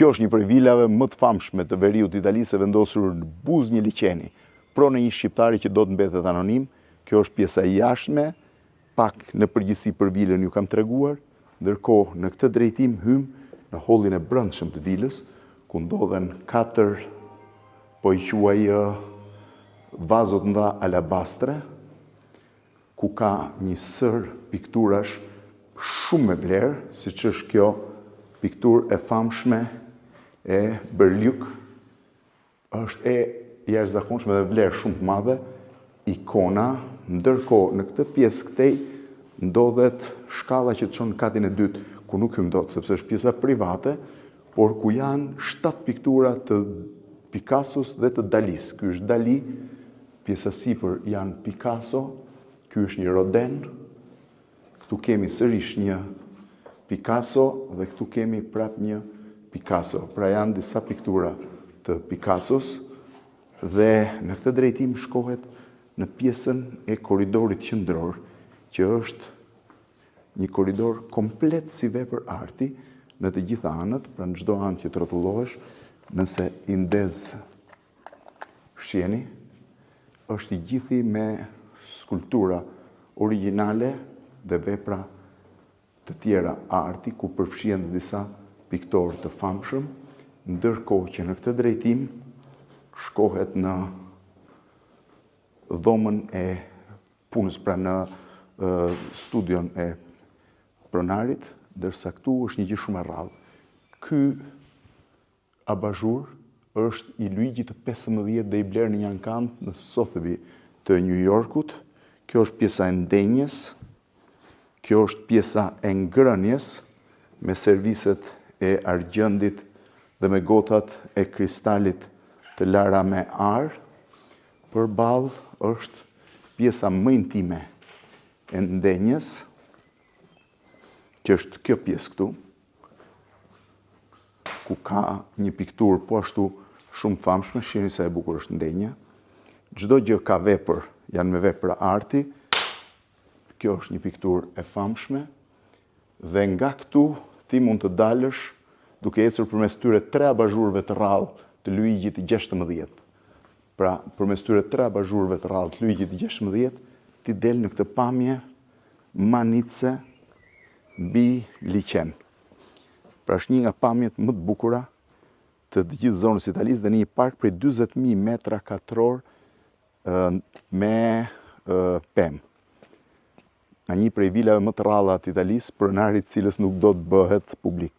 Kjo është një prej vilave më të famshme të veriut italisë e vendosur në buzë një liçeni, pronë një shqiptari që do të mbetet anonim. Kjo është pjesa e jashtme, pak në përgjithësi për vilën ju kam treguar, ndërkohë në këtë drejtim hym në hollin e brendshëm të vilës, ku ndodhen 4 po i quaj vazot nda alabastre, ku ka një sër pikturash shumë me vlerë, siç është kjo pikturë e famshme e Berliuk, është e jashtëzakonshme dhe vlerë shumë të madhe, ikona, ndërkohë në këtë pjesë këtej ndodhet shkalla që çon në katin e dytë, ku nuk hym dot sepse është pjesa private, por ku janë 7 piktura të Picassos dhe të Dalis. Ky është Dali, pjesa sipër janë Picasso, ky është një Rodin, këtu kemi sërish një Picasso dhe këtu kemi prap një Picasso. Pra janë disa piktura të Picassos dhe në këtë drejtim shkohet në pjesën e korridorit qendror, që është një korridor komplet si vepër arti në të gjitha anët, pra në çdo anë që rrotullohesh, nëse i ndez shjeni, është i gjithi me skulptura origjinale dhe vepra të tjera arti, ku përfshihen disa piktorë të famshëm, ndërkohë që në këtë drejtim shkohet në dhomën e punës, pra në studion e pronarit, ndërsa këtu është një gjë shumë e rrallë. Ky abazhur është i Luigi të 15 dhe i bler në një ankant në Sotheby të New Yorkut. Kjo është pjesa e ndenjes, kjo është pjesa e ngrënjes me serviset e argjendit dhe me gotat e kristalit të lara me ar. Përballë është pjesa më intime e ndenjes, që është kjo pjesë këtu, ku ka një pikturë po ashtu shumë famshme, shihni sa e bukur është ndenja. Çdo gjë ka vepër, janë me vepra arti. Kjo është një pikturë e famshme dhe nga këtu ti mund të dalësh duke ecur përmes tyre 3 abazhurëve të rrallë të Luigi të 16. Pra, përmes tyre 3 abazhurëve të rrallë të Luigi të 16, ti del në këtë pamje manice mbi liçen. Pra është një nga pamjet më të bukura të gjithë zonës Italisë dhe një park prej 40.000 metra katror me pemë. Nga një prej vilave më të rralla të Italisë, pronarit cilës nuk do të bëhet publik.